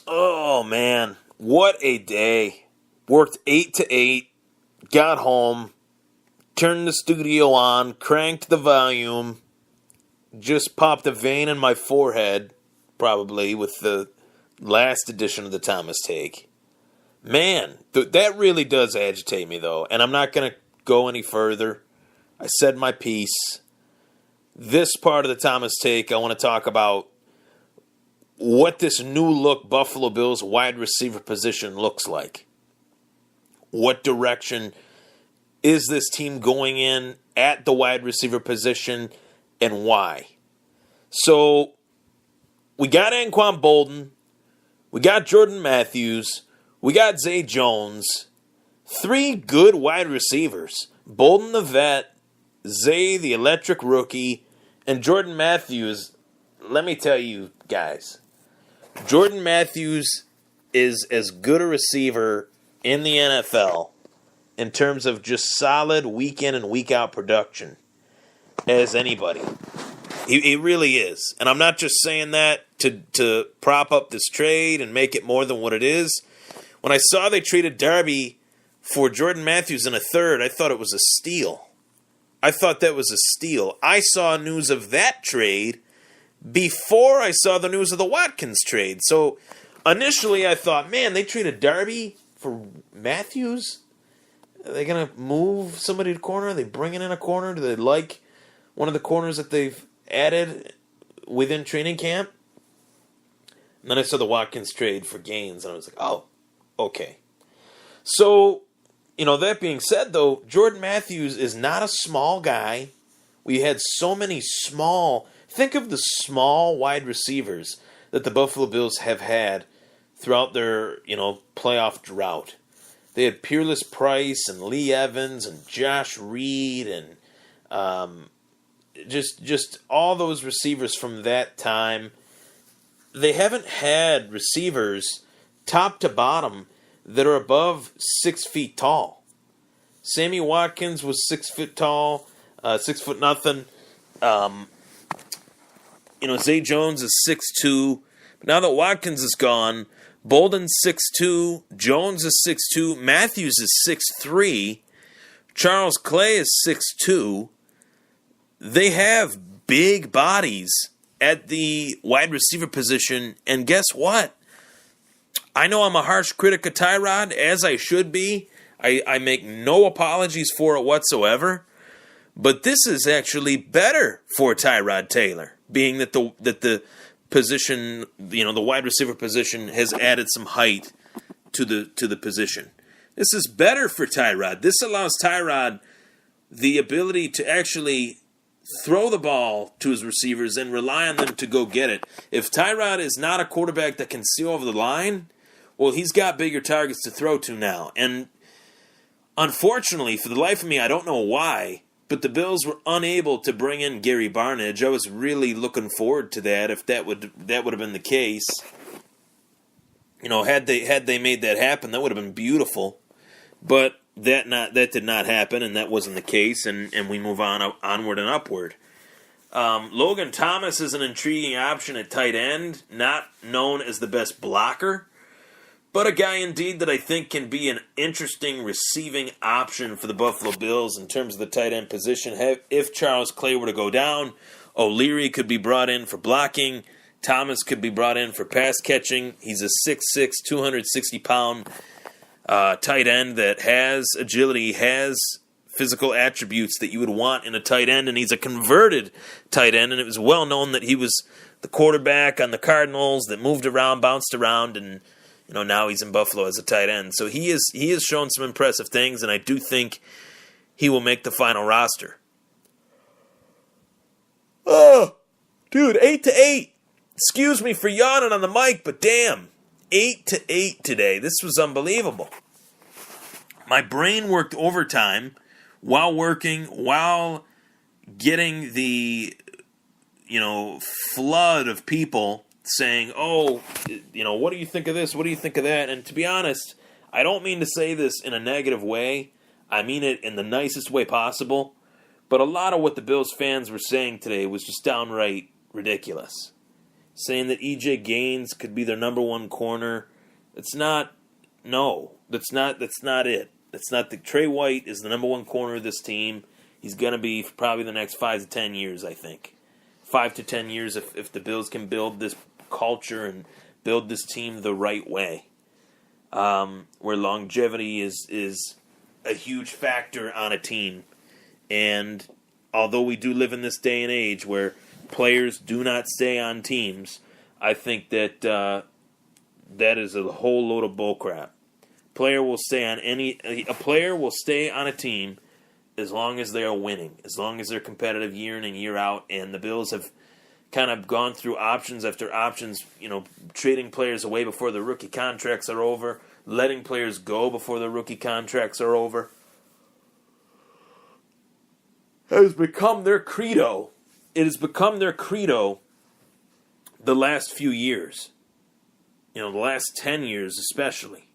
Oh, man. What a day. Worked 8 to 8, got home, turned the studio on, cranked the volume, just popped a vein in my forehead, probably, with the last edition of the Thomas Take. Man, that really does agitate me, though, and I'm not going to go any further. I said my piece. This part of the Thomas Take, I want to talk about what this new look Buffalo Bills wide receiver position looks like. What direction is this team going in at the wide receiver position, and why? So, we got Anquan Bolden, we got Jordan Matthews, we got Zay Jones, 3 good wide receivers. Bolden the vet, Zay the electric rookie, and Jordan Matthews. Let me tell you guys, Jordan Matthews is as good a receiver in the NFL in terms of just solid week in and week out production as anybody. He really is. And I'm not just saying that to prop up this trade and make it more than what it is. When I saw they traded Darby for Jordan Matthews in a third, I thought it was a steal. I thought that was a steal. I saw news of that trade before I saw the news of the Watkins trade. So initially I thought, man, they traded Darby for Matthews? Are they going to move somebody to corner? Are they bringing in a corner? Do they like one of the corners that they've added within training camp? And then I saw the Watkins trade for Gaines, and I was like, oh, okay. So, that being said, though, Jordan Matthews is not a small guy. We had so many small... Think of the small wide receivers that the Buffalo Bills have had throughout their, playoff drought. They had Peerless Price and Lee Evans and Josh Reed and just all those receivers from that time. They haven't had receivers top to bottom that are above 6 feet tall. Sammy Watkins was 6 foot tall, 6 foot nothing. Zay Jones is 6'2". But now that Watkins is gone, Bolden's 6'2", Jones is 6'2", Matthews is 6'3", Charles Clay is 6'2". They have big bodies at the wide receiver position, and guess what? I know I'm a harsh critic of Tyrod, as I should be. I make no apologies for it whatsoever. But this is actually better for Tyrod Taylor, being that the position, the wide receiver position has added some height to the position. This is better for Tyrod. This allows Tyrod the ability to actually throw the ball to his receivers and rely on them to go get it. If Tyrod is not a quarterback that can see over the line, well, he's got bigger targets to throw to now. And unfortunately, for the life of me, I don't know why, but the Bills were unable to bring in Gary Barnidge. I was really looking forward to that if that would have been the case. Had they made that happen, that would have been beautiful. But that did not happen, and that wasn't the case, and we move onward and upward. Logan Thomas is an intriguing option at tight end, not known as the best blocker, but a guy indeed that I think can be an interesting receiving option for the Buffalo Bills in terms of the tight end position. If Charles Clay were to go down, O'Leary could be brought in for blocking. Thomas could be brought in for pass catching. He's a 6'6", 260-pound tight end that has agility, has physical attributes that you would want in a tight end, and he's a converted tight end, and it was well known that he was the quarterback on the Cardinals that moved around, bounced around, and now he's in Buffalo as a tight end. So he has shown some impressive things, and I do think he will make the final roster. Oh, dude, 8 to 8. Excuse me for yawning on the mic, but damn, 8 to 8 today. This was unbelievable. My brain worked overtime while getting the flood of people saying, what do you think of this? What do you think of that? And to be honest, I don't mean to say this in a negative way. I mean it in the nicest way possible. But a lot of what the Bills fans were saying today was just downright ridiculous. saying that E.J. Gaines could be their number one corner. It's not. No, that's not it. It's not the Trey White is the number one corner of this team. He's going to be for probably the next 5 to 10 years, I think. 5 to 10 years if the Bills can build this culture and build this team the right way. Where longevity is a huge factor on a team. And although we do live in this day and age where players do not stay on teams, I think that that is a whole load of bullcrap. A player will stay on a team as long as they are winning, as long as they're competitive year in and year out. And the Bills have kind of gone through options after options, trading players away before the rookie contracts are over, letting players go before the rookie contracts are over. It has become their credo. It has become their credo the last few years. The last 10 years especially.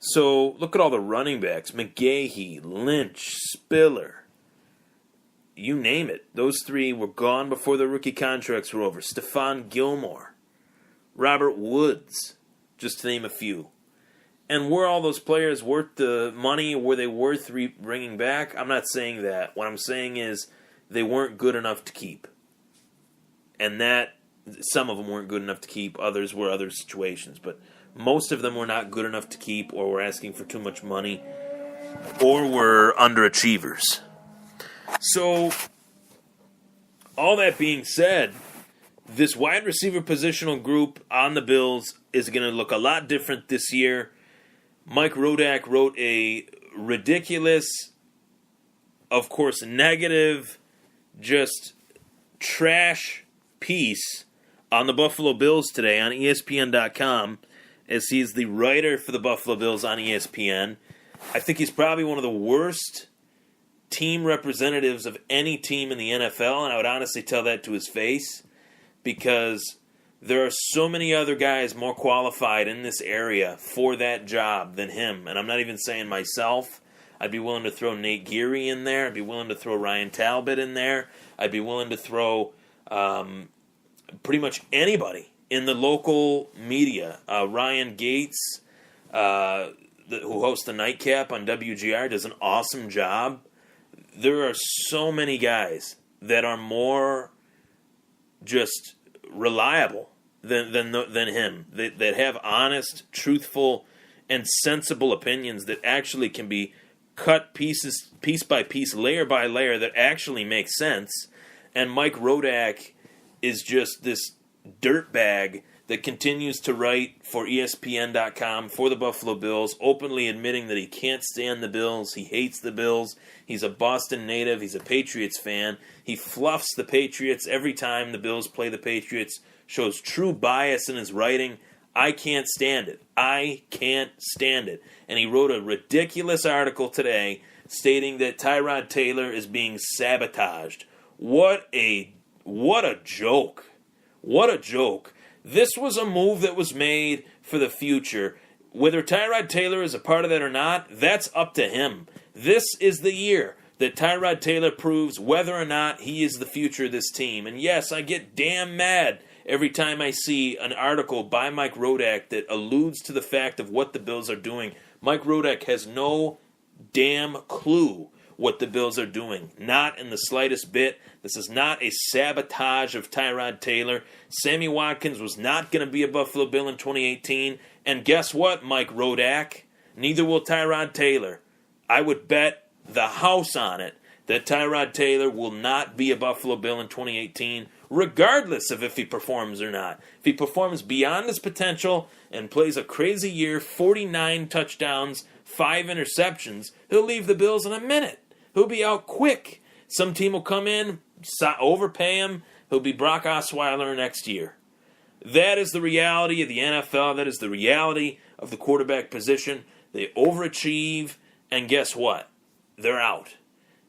So look at all the running backs. McGahee, Lynch, Spiller. You name it. Those three were gone before the rookie contracts were over. Stephon Gilmore. Robert Woods. Just to name a few. And were all those players worth the money? Were they worth bringing back? I'm not saying that. What I'm saying is they weren't good enough to keep. And that, some of them weren't good enough to keep. Others were other situations. But most of them were not good enough to keep, or were asking for too much money, or were underachievers. So, all that being said, this wide receiver positional group on the Bills is going to look a lot different this year. Mike Rodak wrote a ridiculous, of course, negative, just trash piece on the Buffalo Bills today on ESPN.com, as he's the writer for the Buffalo Bills on ESPN. I think he's probably one of the worst team representatives of any team in the NFL, and I would honestly tell that to his face, because there are so many other guys more qualified in this area for that job than him. And I'm not even saying myself. I'd be willing to throw Nate Geary in there. I'd be willing to throw Ryan Talbot in there. I'd be willing to throw pretty much anybody in the local media. Ryan Gates, who hosts the Nightcap on WGR, does an awesome job. There are so many guys that are more just reliable than him, that have honest, truthful, and sensible opinions that actually can be cut piece by piece, layer by layer, that actually make sense. And Mike Rodak is just this dirtbag that continues to write for ESPN.com for the Buffalo Bills, openly admitting that he can't stand the Bills, he hates the Bills, he's a Boston native, he's a Patriots fan, he fluffs the Patriots every time the Bills play the Patriots, shows true bias in his writing. I can't stand it. I can't stand it. And he wrote a ridiculous article today stating that Tyrod Taylor is being sabotaged. What a joke. What a joke. This was a move that was made for the future. Whether Tyrod Taylor is a part of that or not, that's up to him. This is the year that Tyrod Taylor proves whether or not he is the future of this team. And yes, I get damn mad every time I see an article by Mike Rodak that alludes to the fact of what the Bills are doing. Mike Rodak has no damn clue what the Bills are doing. Not in the slightest bit. This is not a sabotage of Tyrod Taylor. Sammy Watkins was not going to be a Buffalo Bill in 2018. And guess what, Mike Rodak? Neither will Tyrod Taylor. I would bet the house on it that Tyrod Taylor will not be a Buffalo Bill in 2018, regardless of if he performs or not. If he performs beyond his potential and plays a crazy year, 49 touchdowns, 5 interceptions, he'll leave the Bills in a minute. He'll be out quick. Some team will come in, overpay him. He'll be Brock Osweiler next year. That is the reality of the NFL. That is the reality of the quarterback position. They overachieve, and guess what? They're out.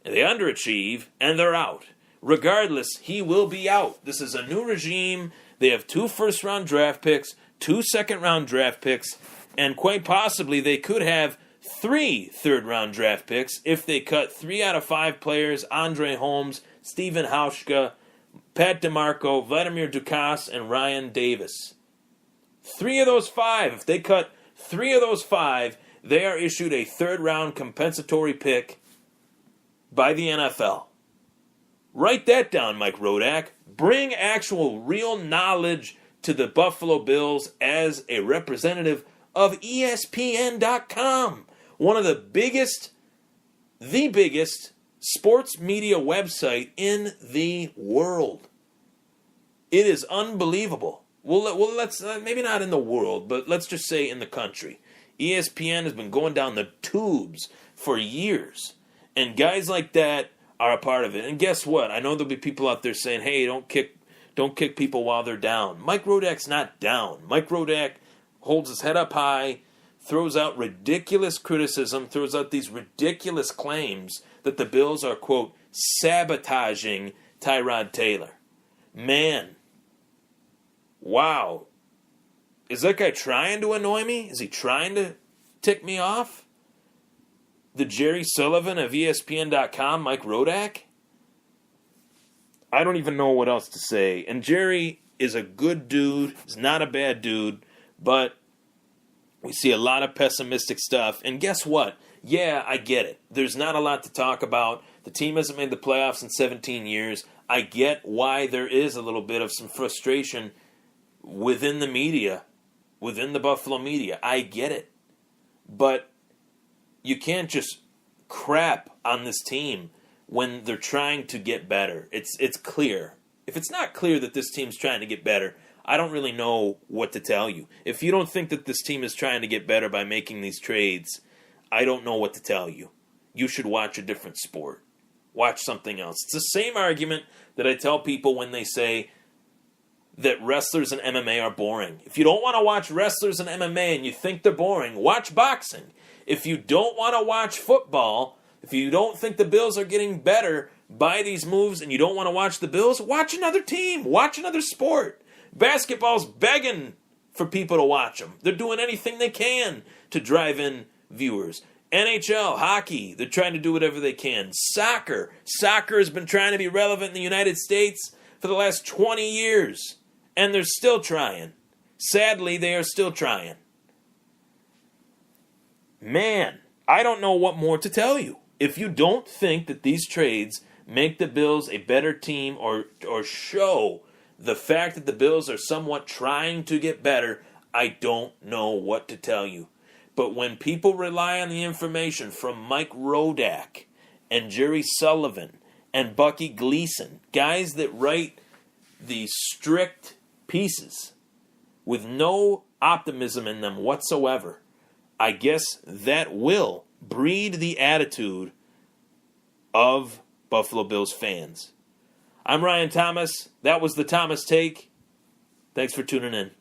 And they underachieve, and they're out. Regardless, he will be out. This is a new regime. They have 2 first-round draft picks, 2 second-round draft picks, and quite possibly they could have 3 third-round draft picks if they cut 3 out of 5 players: Andre Holmes, Stephen Hauschka, Pat DeMarco, Vladimir Dukas, and Ryan Davis. 3 of those 5, if they cut 3 of those 5, they are issued a third-round compensatory pick by the NFL. Write that down, Mike Rodak. Bring actual real knowledge to the Buffalo Bills as a representative of ESPN.com, one of the biggest sports media website in the world. It is unbelievable. Well, let's maybe not in the world, but let's just say in the country. ESPN has been going down the tubes for years, and guys like that are a part of it. And guess what? I know there'll be people out there saying, "Hey, don't kick people while they're down." Mike Rodak's not down. Mike Rodak holds his head up high, throws out ridiculous criticism, throws out these ridiculous claims that the Bills are, quote, sabotaging Tyrod Taylor. Man, wow. Is that guy trying to annoy me? Is he trying to tick me off? The Jerry Sullivan of ESPN.com, Mike Rodak? I don't even know what else to say. And Jerry is a good dude. He's not a bad dude. But we see a lot of pessimistic stuff. And guess what? Yeah, I get it. There's not a lot to talk about. The team hasn't made the playoffs in 17 years. I get why there is a little bit of some frustration within the media, within the Buffalo media. I get it. But you can't just crap on this team when they're trying to get better. It's clear. If it's not clear that this team's trying to get better, I don't really know what to tell you. If you don't think that this team is trying to get better by making these trades, I don't know what to tell you. You should watch a different sport. Watch something else. It's the same argument that I tell people when they say that wrestlers and MMA are boring. If you don't want to watch wrestlers and MMA and you think they're boring, watch boxing. If you don't want to watch football, if you don't think the Bills are getting better by these moves and you don't want to watch the Bills, watch another team. Watch another sport. Basketball's begging for people to watch them. They're doing anything they can to drive in viewers. NHL, hockey, they're trying to do whatever they can. Soccer has been trying to be relevant in the United States for the last 20 years. And they're still trying. Sadly, they are still trying. Man, I don't know what more to tell you. If you don't think that these trades make the Bills a better team or show the fact that the Bills are somewhat trying to get better, I don't know what to tell you. But when people rely on the information from Mike Rodak and Jerry Sullivan and Bucky Gleason, guys that write these strict pieces with no optimism in them whatsoever, I guess that will breed the attitude of Buffalo Bills fans. I'm Ryan Thomas. That was the Thomas Take. Thanks for tuning in.